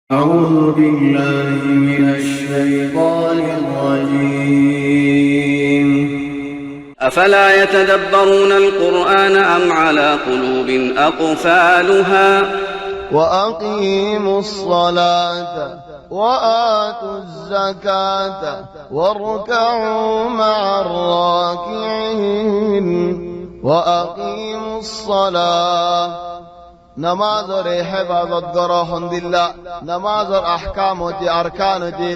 أعوذ بالله من الشيطان الرجيم أفلا يتدبرون القرآن أم على قلوب أقفالها وأقيموا الصلاة وآتوا الزكاة واركعوا مع الراكعين وأقيموا الصلاة نماز اور حفاظت کرو الحمدللہ نماز اور احکام ہوتی ارکان ہوتی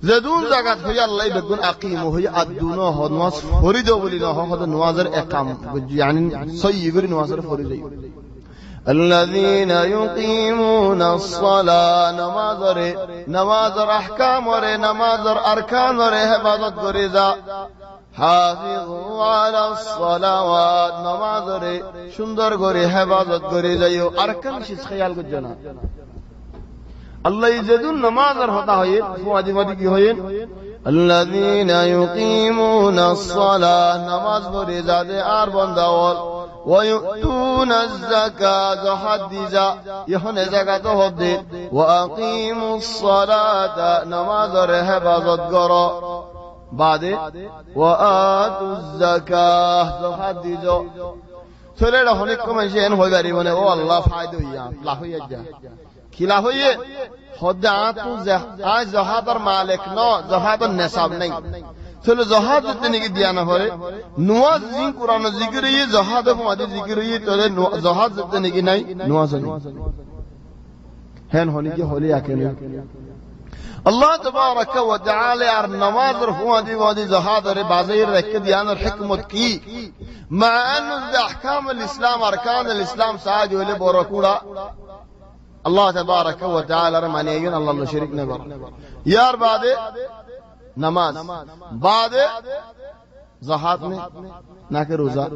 زدون زکات ہوئی اللہ بگن اقیم ہوئی ادونو ہو نماز فریدو بلی نہ ہو نماز اور اقام یعنی صحیح گری نماز اور فریدو الذين يقيمون الصلاة نماز اور احکام اور نماز اور ارکان اور حفاظت کریزا حافظوا على الصلوات نماز রে সুন্দর করে হেফাজত করে যাইও আরকান শিস খেয়াল করছো না আল্লাহ যেদিন নামাজের হতা হয় ফুয়াদি মাদি কি হয় الذين يقيمون الصلاة নামাজ পড়ে যাবে আর বান্দাওয়াল ويؤتون الزكاة زকাত দিজা ইহনে যাকাত হবে واقيموا الصلاة নামাজের হেফাজত করো বাদে وآتوا الزكاة زকাত দিজো ছেলেরা অনেক কমে যেন হই পারিব না ও আল্লাহ ফায়দা হইয়া লাভ হইয়া যা খিলা হইয়ে হদ্দা আতু আজ যাহাদার মালিক ন যাহাদার নিসাব নাই ছেলে যাহাদ দিতে কি দিয়া না হয় নওয়াজ জিন কোরআন জিকির ই যাহাদ মাদি জিকির ই তলে যাহাদ দিতে কি নাই নওয়াজ নাই হেন হনি কি হলি আকেনে اللہ تبارک و تعالی ار نماز رفوادی وادی زہاد اور بازیر رکھ دیان اور حکمت کی مع ان احکام الاسلام ارکان الاسلام ساج ولے برکوڑا اللہ تبارک و تعالی رمانیین اللہ شریک نہ بر یار بعد نماز بعد زہاد نے نہ کہ روزہ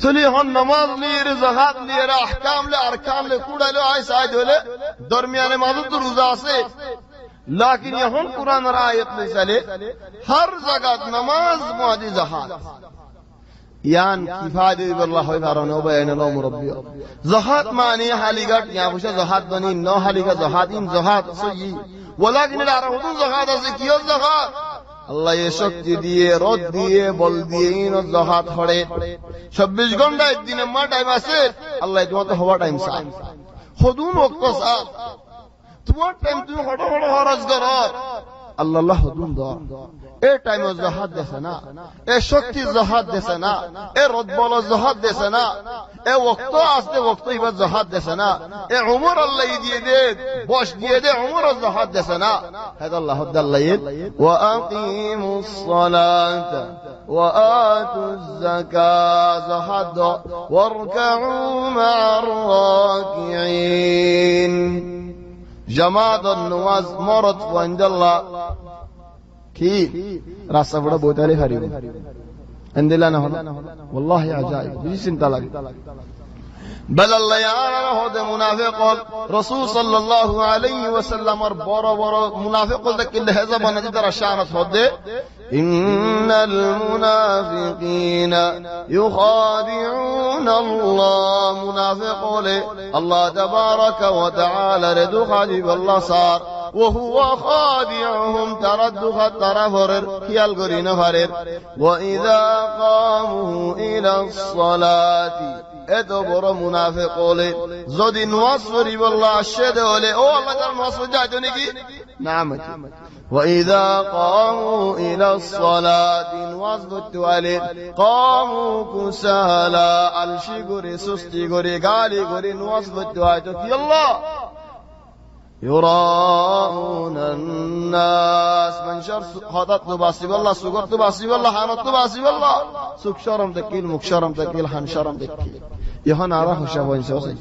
চলি হন নামাজ নিয়ে যাকাত নিয়ে আহকাম লে আরকান লে কুড়ালো আই সাইদ হলে দরমিয়ানে মাঝে তো রোজা আছে लेकिन यहन कुरान और आयत में चले हर जगह नमाज मुआदी जाकात यान किफायत बिल्लाह होय बारनो बयान लो मुरब्बी जाकात माने हालिगत या बुशा जाकात बनी नो हालिगा जाकात इन जाकात सही वलाकिन ला रहुदु जाकात से कियो जाकात আল্লাহ এ শক্তি দিয়ে রদ দিয়ে বল দিয়ে ইন জাহাত হড়ে 26 ঘন্টা একদিনে মা টাইম আছে আল্লাহ তোমাকে হওয়া টাইম চাই খুদুন ওয়াক্ত চাই তোমার টাইম তুমি হড় হড় হরজ করো আল্লাহ হুদুন দাও এই টাইম জাহাত দেছে না এই শক্তি জাহাত দেছে না এই রদ বল জাহাত দেছে না এই ওয়াক্ত আসতে ওয়াক্ত ইবাদ জাহাত দেছে না এই উমর আল্লাহ দিয়ে দে বশ দিয়ে দে উমর জাহাত দেছে না هذا الله الدليل واقيموا الصلاه واتوا الزكاه زهد واركعوا مع الراكعين جماعت النماز مرت عند الله কি রাস্তা বড় বইতালি হারিব এন্দিলা না হলো والله عجائب বেশি চিন্তা লাগে بل الله يعلم هذا منافق رسول صلى الله عليه وسلم اور بڑا بڑا منافق ذکر لہذا بنا جدر شانت ہوتے ان المنافقين يخادعون الله منافق الله تبارك وتعالى ردو خادب الله صار وهو خادعهم تردخ الطرفر خيال قرين فرر وإذا قاموا إلى الصلاة এত বড় মুনাফিক হলে যদি নামাজ পড়িব আল্লাহ আশহাদু হলে ও আল্লাহ তার নামাজ যাইতো নাকি নাম واذا قاموا الى الصلاه نماز পড়তে হলে قاموا كسالى আলসি করে সুস্তি করে গালি করে নামাজ পড়তে হয় তো কি আল্লাহ يراءون الناس من شر خطط باسي والله سقط باسي والله حانت باسي والله سوق شرم تكيل مك شرم تكيل حن شرم تكيل يهان আরাহ শাবান সসে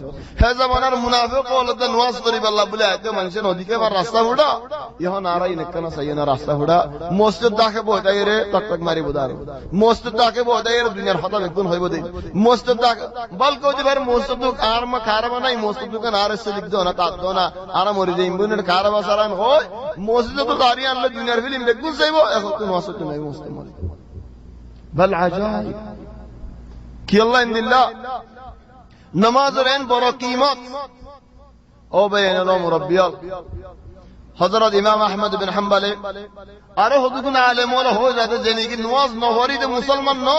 হে জামানার মুনাফিক ওলতে নামাজ পড়ি আল্লাহ বলে আইতে মানুষের ওদিকে বার রাস্তা হুড়া ইহন আরাই নেকনা সাইনা রাস্তা হুড়া মসজিদ দাকে বইতাই রে তক তক মারি বুদার মসজিদ দাকে বইতাই রে দুনিয়ার হতা বেগুন হইব দে মসজিদ দাক বলকো যে ভাই মসজিদ আর মা খারাপ নাই মসজিদ কান আর সে লিখ দো না তা দো না আর মরি যে ইমবুনের খারাপ সারান হয় মসজিদ তো দাঁড়ি আনলে দুনিয়ার ফিল্ম বেগুন যাইবো এখন তো মসজিদ নাই মসজিদ মারি বল আজাইব কি আল্লাহ ইল্লাহ নামাজের এন বড় কিমত ও বেইনল মুরব্বিয়ল হযরত ইমাম আহমদ বিন হাম্বলে আরে হুজুর আলেম ওলা হয়ে যাতে জেনে কি নামাজ ন পড়িতে মুসলমান ন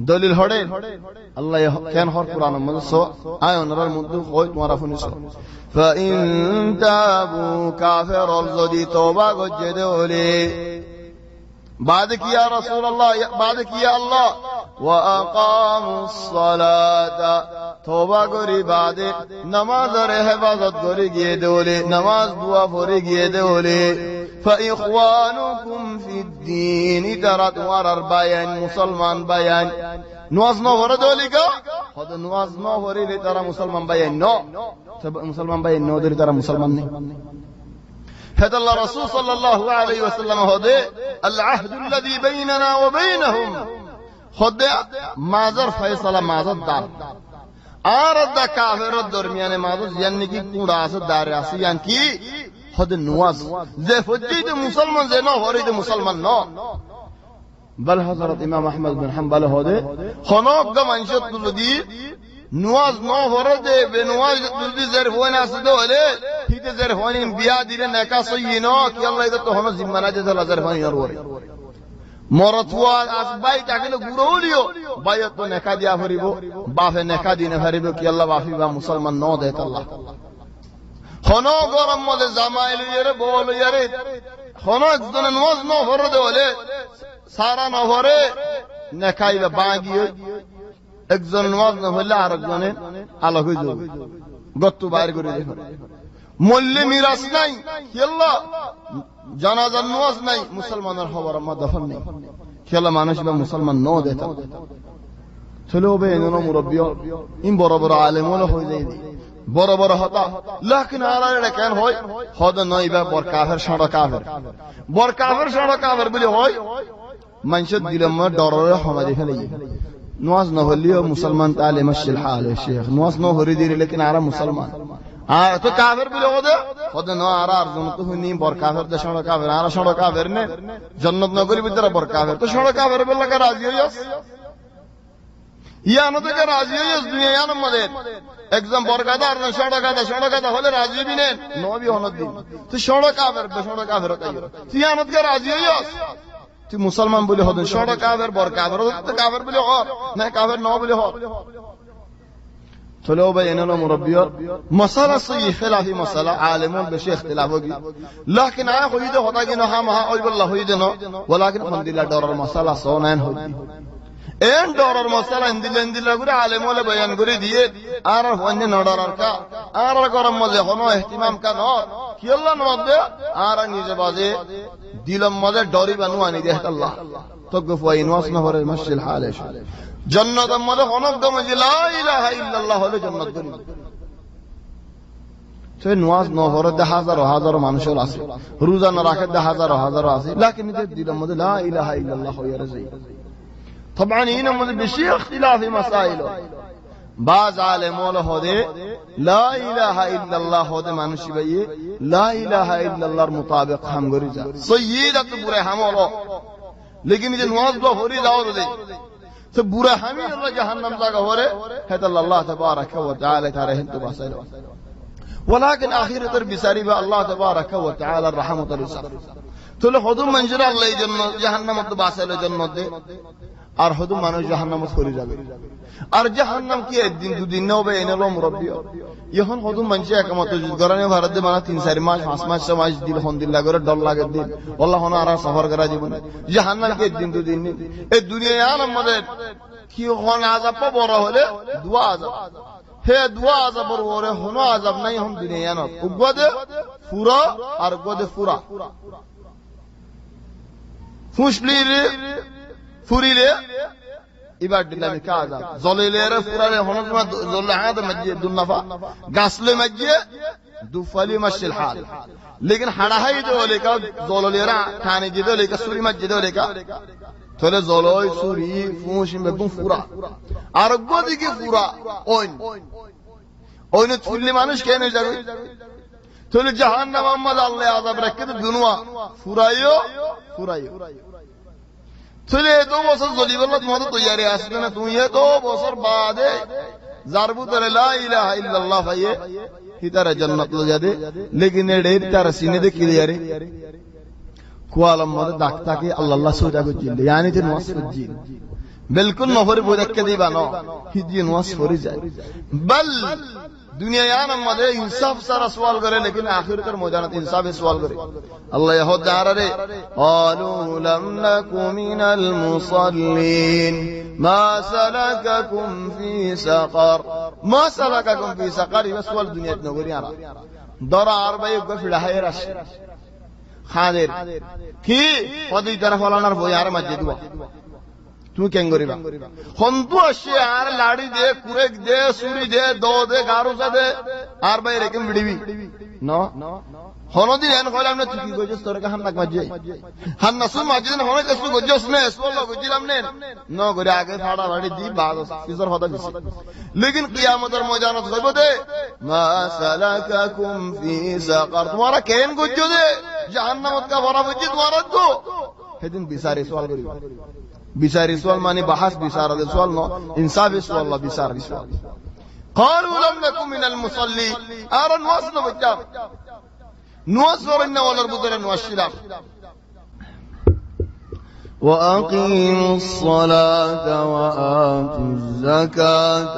দলিল হড়ে আল্লাহ কেন হর কুরআন মধ্যে সো আয়নরার মধ্যে কই তোমরা শুনিছো ফাইন তাবু কাফির যদি তওবা গজে দেওলে بعد কি ইয়া রাসূলুল্লাহ بعد কি ইয়া আল্লাহ ওয়া আকামুস সালাতা তওবা করি বাদে নামাজের হেফাজত করে গিয়ে দেওলে নামাজ দোয়া পড়ে গিয়ে দেওলে فإخوانكم في الدين ترى توار بيان مسلمان بيان نواز نو ورد وليكا هذا نواز نو ورد ترى مسلمان بيان نو مسلمان بيان نو در ترى مسلمان نه هذا الله رسول صلى الله عليه وسلم هذا العهد الذي بيننا وبينهم هذا مازر فيصل مازر دار آرد كافر الدرميان مازر يعني كي كوراس دار راسي يعني كي خود نواز زي فجيت مسلمان زي نو هوريد مسلمان نو بل حضرت امام احمد بن حنبل هودي خنوق منشط دي نواز نو هورد به نواز دي ظرفون اسد وله هيت ظرفون بیا دي نکا سينو كي الله اذا تو هنو زمانه جل ظرفون يروري مرتوا اسباي تاكل غوروليو بايت تو نکا ديا فريبو بافه نکا دي نه فريبو كي الله بافي با مسلمان نو ديت الله خنو গরম মধ্যে জামাইল ইয়ারে বল ইয়ারে খনো একজন নামাজ ন পড়ে দেওলে সারা ন পড়ে নেখাইবে বাগি একজন নামাজ ন পড়লে আরেকজনে আলো হয়ে যাবে গত্তু বাইর করে দেবে মল্লে মিরাস নাই আল্লাহ জানাজার নামাজ নাই মুসলমানের খবর আমরা দফন নেই খেলা মানুষ বা মুসলমান ন দেতা চলো বে এনো মুরব্বি ইন বড় বড় আলেম হয়ে যায় বড় বড় হতা লাকিন আলারে কেন হয় হদ নইবা বর কাফের সাড়া কাফের বর কাফের সাড়া কাফের বলি হয় মানুষের দিলের মধ্যে ডরে হামাদি ফেলে নামাজ না হলিও মুসলমান তালে মশিল হাল শেখ নামাজ না হরি দিলে লেকিন আরা মুসলমান আর তো কাফের বলি হদ না আরা আরজন তো হইনি বর কাফের দে সাড়া কাফের আরা সাড়া কাফের নে জান্নাত নগরী ভিতরে বর কাফের তো সাড়া কাফের বললা কা রাজি হইয়াস ইয়ানো থেকে রাজি হইয়াস দুনিয়া ইয়ানো মধ্যে একদম বরকাদা আর সড়কাদা হলে রাজি বিনেন নবী হনদিন তুই সড়কাবের তাই তুই আমাদের রাজি হইয়াস তুই মুসলমান বলে হদ সড়কাবের বরকাবের তো কাবের বলে হ না কাবের ন বলে হ চলো ভাই এনো মুরব্বিয় মাসালা সহি খিলাফি মাসালা আলেমুল বেশি ইখতিলাফ হোগি লাকিন আয়া হইদে হতা কিনা হাম হা ওই বল্লাহ হইদে ন ওয়ালাকিন আলহামদুলিল্লাহ ডরার মাসালা সোনান হইদি এন ডরার মশলা ইন্দিলা করে আলেম ওলে বয়ান করে দিয়ে আর হন্যে নডরার কা আর গরম মজে হনো ইহতিমাম কা ন কি আল্লাহ মধ্যে আর নিজে বাজে দিলম মজে ডরি বানু আনি দেহ আল্লাহ তগফ ওয়াইন ওয়াসনা হরে মাশিল হালেশ জান্নাত মধ্যে হনক দমে লা ইলাহা ইল্লাল্লাহ হলে জান্নাত করি সে নামাজ ন হরে হাজার হাজার মানুষ আছে রোজা না রাখে হাজার আছে লাকিন দিলম মধ্যে লা ইলাহা ইল্লাল্লাহ হয়ে যায় طبعا هنا من بشي اختلاف مسائل بعض عالمون هده لا اله الا الله هده مانشي بي لا اله الا الله مطابق هم گريجا سيدت بره همولو لیکن یہ نماز دو ہوری داو دے تو برا ہمیں اللہ جہنم جاگا ہورے ہے اللہ تبارک و تعالی تارے ہن تو باسل ولكن اخرت بساری الله تبارك وتعالى الرحمه للسر تو لخذ منجر الله جنت جهنم تو باسل جنت دے আর হয়তো মানুষ জাহান্নামে পড়ে যাবে আর জাহান্নাম কি একদিন দুদিন না হবে এনেলো মুরব্বি এখন হয়তো মানুষ একমত গরানে ভারত দে মানে 3-4 মাস 5 মাস 6 মাস দিল হন্দিল্লা করে ডর লাগে দিন আল্লাহ হন আর সফর করা জীবন জাহান্নাম কি একদিন দুদিন এই দুনিয়ায় আমাদের কি হন আযাব বড় হলে দুয়া আযাব হে দুয়া আযাবর ওরে হনো আযাব নাই হন দুনিয়ায় না উগদে পুরা আর গদে পুরা ফুসলিরে ফুরিলে এবার দিলাম কাজা জলিলেরে ফুরালে হনজমা জল হাদ মজ্জে দুনফা গাসলে মজ্জে দুফালি মাশিল হাল लेकिन হাড়া হাই দলে কা জলিলেরা খানে দি দলে কা সুরি মজ্জে দলে কা তলে জলই সুরি ফুশি মেগুন ফুরা আর গদি কি ফুরা ওইন চুল্লি মানুষ কেন যাবে তলে জাহান্নাম আম্মাদ আল্লাহ আযাব রাখে দুনওয়া ফুরাইও চলে 2 বছর জলিবল্লাহ তোমাদের তৈয়ারি আসবে না তুমি 2 বছর বাদে যার ভিতরে লা ইলাহা ইল্লাল্লাহ ভাইয়ে হিতারে জান্নাত লো যাদে লেকিন এডে তার সিনে দে ক্লিয়ারে কোয়ালাম মধ্যে ডাক্তাকে আল্লাহ সোজা করছিল ইয়ানি যে নওয়াজ করছিল बिल्कुल नफर बोधक्के दिबानो हिजी नवाज फरी जाए बल दुनिया यान मदे इंसाफ सारा सवाल करे लेकिन आखिर कर मौजानत इंसाफ सवाल करे अल्लाह यहूद दारा रे قالوا لم نكن من المصلين ما سلككم في سقر ما سلككم في سقر ये सवाल दुनिया में नगरी आरा दरा अरबाई को फिड़ा है रश खादिर की पदी तरफ वाला वो यार मस्जिद हुआ তুমি কেন করিবা হন্তু আসে আর লাড়ি দে কুরেক দে সুরি দে দো দে গারুসা দে আর ভাই রেকেম বিড়িবি ন হনদি এন কইলাম না তুই কি কইছস তোর কাহান লাগ মাঝে হান নাসু মাঝে না হনে কসু গজস না এসওয়াল্লাহ গজিলাম নে ন করে আগে ফাড়া বাড়ি দি বাদ ফিজর হদা দিছি লেকিন কিয়ামতের ময়দানত কইব দে মা সালাকাকুম ফি সাকার তোমারা কেন গজ্জ দে জাহান্নামত কা বড় গজ্জ তোমারা তো সেদিন বিচারে সওয়াল করিবা বিচারি সওয়াল মানে বাহাস বিচার দে সওয়াল ন ইনসাফ সওয়াল আল্লাহ বিচার সওয়াল قالوا لم نكن من المصلين আর নওয়াজ না বজ্জা নওয়াজ করেন না ওলার ভিতরে নওয়াজ ছিল واقيموا الصلاه واتوا الزكاه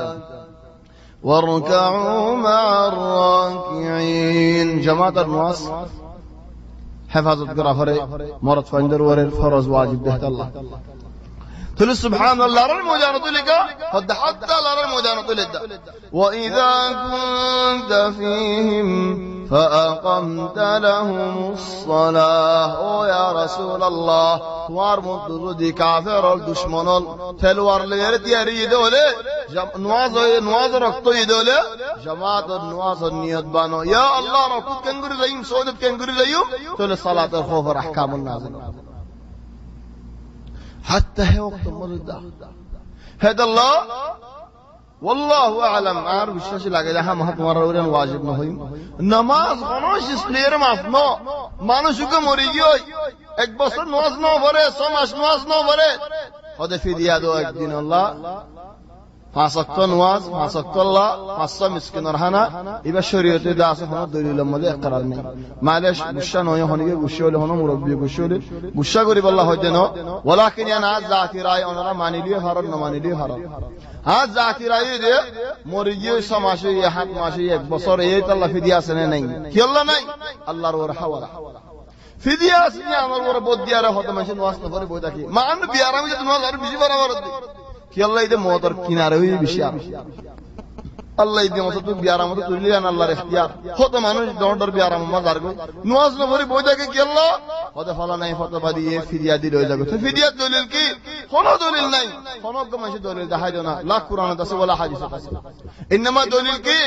واركعوا مع الراكعين جماعه النواز হেফাজত করা করে মরদ ফাইন্দার ওয়ারের ফরজ ওয়াজিব দেহ আল্লাহ تقول سبحان الله رر مجانة لك قد حتى لر مجانة لك وإذا كنت فيهم فأقمت لهم الصلاة أو يا رسول الله توار مدردي كافر الدشمن تلوار ليرت يريد ولا نواز ركتو يدولا جماعة النواز النيت بانو يا الله ركوت كنغري زيهم سودت كنغري زيهم تقول صلاة الخوف أحكام النازل حتى هي وقت مرضى هذا الله والله اعلم আর বিশ্বাস লাগে দেখা মহা তোমার ওরেন ওয়াজিব না হই নামাজ কোনস ইসলামের মাফ ন মানুষকে মরি গিয়ে এক বছর নামাজ না পড়ে 6 মাস নামাজ না পড়ে হদে ফিদিয়া দাও একদিন আল্লাহ 5 ওয়াক্ত নামাজ 5 ওয়াক্ত আল্লাহ 5 মিসকিনের হানা এবার শরীয়তে দা আছে কোন দলিলের মধ্যে ইকরার নেই মালেশ গুসা নয় হনিকে গুসা হলে হন মুরব্বি গুসা হলে গুসা করি বলা হয় যেন ওয়ালাকিন ইয়ানা জাকিরাই ওনারা মানিলিয়ে হারাম না মানিলিয়ে হারাম আজ জাকিরাই রে মরি গিয়ে 6 মাসে 7 মাসে 1 বছর এই আল্লাহ ফিদিয়া আছে না নাই কি আল্লাহ নাই আল্লাহর ওর হাওয়ালা ফিদিয়া আছে আমার ওর বদিয়ারে হতে মাসে নামাজ না পড়ে বই থাকি মান বিয়ারামি যে নামাজ আর বেশি বরাবর কি আল্লাহ ইদে মওতর কিনারে হই বেশি আল্লাহ ইদে মত তুই বিয়ারাম মত তুই লিয়ান আল্লাহর ইখতিয়ার হতে মানুষ দর বিয়ারাম মাজার গো নামাজ না পড়ে বই থাকে কি আল্লাহ হতে ফলা নাই ফতবা দিয়ে ফিদিয়া দি রই যাবে তো ফিদিয়া দলিল কি কোনো দলিল নাই কোনো মাসে দলিল দেখাই না লা কুরআন আছে ওয়ালা হাদিস আছে ইনমা দলিল কি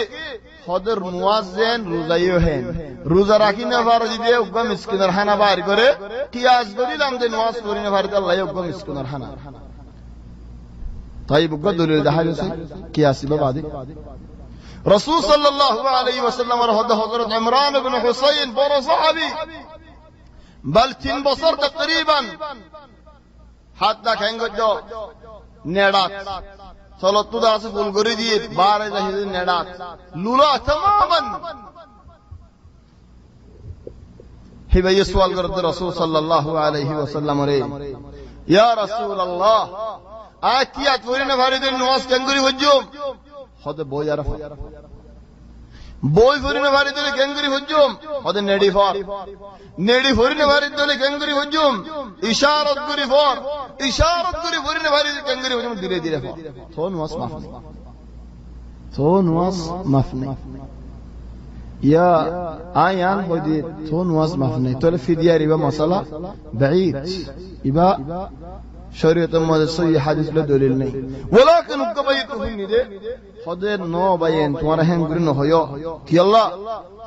হদর মুয়াজ্জিন রোজাইও হেন রোজা রাখি না পারে যদি উগ্র মিসকিনের হানা বাইর করে কিয়াস করিলাম যে নামাজ পড়ি না পারে আল্লাহ উগ্র মিসকিনের হানা طيب قد للحديث قياسي ببعض رسول صلى الله عليه وسلم حضرت عمران بن حسين بر صحابي بل 3 বছর تقريبا حتى كان جو নেড়াত চলতো দাস ফুল করে দিয়ে বারে যাই নেড়াত লুলা तमामन হে ভাই সওয়াল করতে রাসূল সাল্লাল্লাহু আলাইহি ওয়াসাল্লাম রে ইয়া রাসূলুল্লাহ আকিয়াত পরিনে ভারিদের নামাজ কেঙ্গুরি হজ্জুম হদে বই আর বই পরিনে ভারিদের কেঙ্গুরি হজ্জুম হদে নেডি ফর নেডি পরিনে ভারিদের কেঙ্গুরি হজ্জুম ইশারাত করি পরিনে ভারিদের কেঙ্গুরি হজ্জুম ধীরে ধীরে ফর তো নামাজ মাফ নেই ইয়া আয়ান হদি তো নামাজ মাফ নেই তোলে ফিদিয়া রিবা মাসালা بعيد ইবা শরীয়তের মধ্যে সহি হাদিস লে দলিল নেই ওয়ালাকিন উকবাইত হুইনি দে হদের নো বাইন তোমারা হেন গুরি ন হয়ো কি আল্লাহ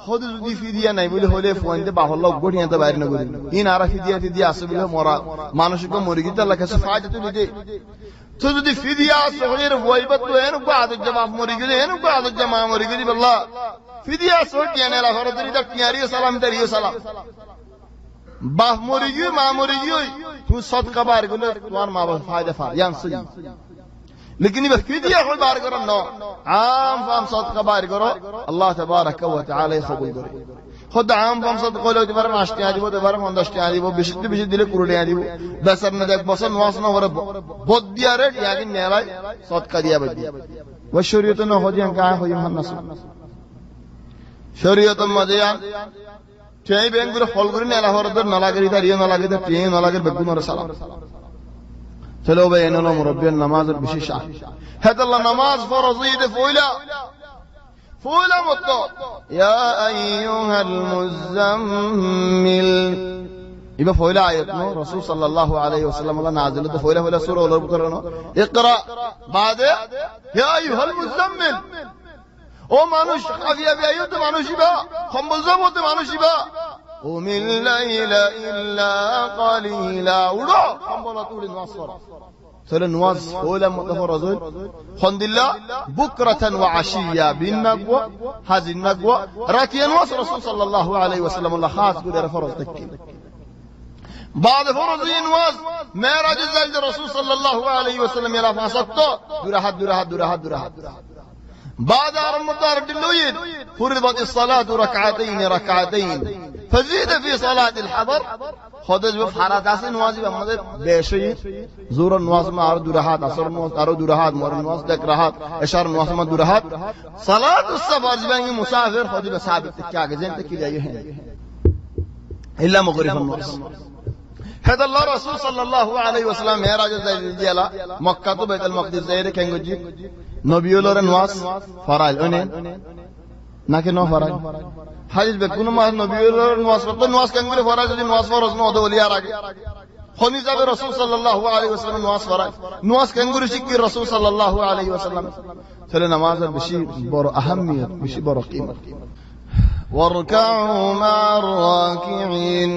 হদ যদি ফিদিয়া নাই বলে হলে ফোনতে বাহল্লা গড়িয়াতে বাইরে না করি ইন আরা ফিদিয়া আছে বলে মরা মানুষকে মরি গিয়ে আল্লাহ কাছে ফায়দা তুলি দে তো যদি ফিদিয়া সহির ওয়াইবাত তো এন কো আদত জামা মরি গিয়ে এন কো আদত জামা মরি গিয়ে আল্লাহ ফিদিয়া সহিয়া নেলা হরদরি তা কিয়ারিও সালাম তারিও সালাম বাপ মরি গিয়ে মা মরি গিয়ে তুই সদকা বার গুলো তোমার মা বাবা ফায়দা ফা ইয়ান সহি लेकिन ये फिदिया कोई बार करो न आम फाम सदका बार करो अल्लाह तबारक व तआला कबूल करे खुद आम फाम सदका কইলে হতে পারে 5 টাকা দিব হতে পারে 50 টাকা দিব বেশি দিলে 20 টাকা দিব বেসার না দেখ বছর নওয়াজ না ওরে বদ দিয়া রে ইয়াকি নেলাই সদকা দিয়া বদি ও শরীয়ত না হদিয়ান কা হই মান্নাস শরীয়ত মজিয়ান সেই বেঙ্গুরে ফল করে নেলা হরদর না লাগে রিদা রিয়া না লাগে তে টিয়ে না লাগে বেগুনর সালাম চলো ভাই এনলো মুরব্বিয়ান নামাজের বিশেষ হেদাল্লাহ নামাজ ফরজিদ ফুলা মত ইয়া আইয়ুহাল মুজাম্মিল ইবা ফুলা আয়াত নো রাসূল সাল্লাল্লাহু আলাইহি ওয়াসাল্লাম নাযিল তো ফুলা সূরা ওর উপর নো ইকরা বাদে ইয়া আইয়ুহাল মুজাম্মিল ও মানুষ কাফিয়া বিআয়াত মানুষিবা সম্বল জমতে মানুষিবা উমিল লাইলা ইল্লা কালিলা উড়ো সম্বল তুলি নসর চলে নওয়াজ ওলা মুতাফরজুল খন্দিল্লা বুকরাতান ওয়া আশিয়া বিন্নাগওয়া হাজিন্নাগওয়া রাকিয়ান ওয়া রাসূল সাল্লাল্লাহু আলাইহি ওয়াসাল্লাম আল্লাহ খাস করে ফরজ তাকি بعد فرض نواز معراج الزلد رسول صلى الله عليه وسلم يلا فاسطو درهات بعد رمضان الليل فرضت الصلاة ركعتين فزيد في صلاة الحضر خدج بفحرات عسل نوازي بمدر بيشي زور النواز ما عرض درهات عصر نواز عرض درهات مور النواز دكرهات اشار نواز ما درهات صلاة السفر زباني مسافر خدج بثابت تكي عجزين تكي جايه إلا مغرف النواز هذا الله رسول صلى الله عليه وسلم معراج الزيلا مكة تو بيت المقدس زيره كنجي নবীউলর নওয়াজ ফরাইল ওনে নাকি ন ফরাইল হাদিস বে কোন মাস নবীউলর নওয়াজ তো নওয়াজ কেঙ্গুরে ফরাইল যদি নওয়াজ ফরজ ন ওলিয়ার আগে খনি যাবে রাসূল সাল্লাল্লাহু আলাইহি ওয়াসাল্লাম নওয়াজ ফরাইল নওয়াজ কেঙ্গুরে শিখি রাসূল সাল্লাল্লাহু আলাইহি ওয়াসাল্লাম তাহলে নামাজের বেশি বড় আহমিয়ত বেশি বড় কিমত ওয়ারকাউ মা'আর রাকিঈন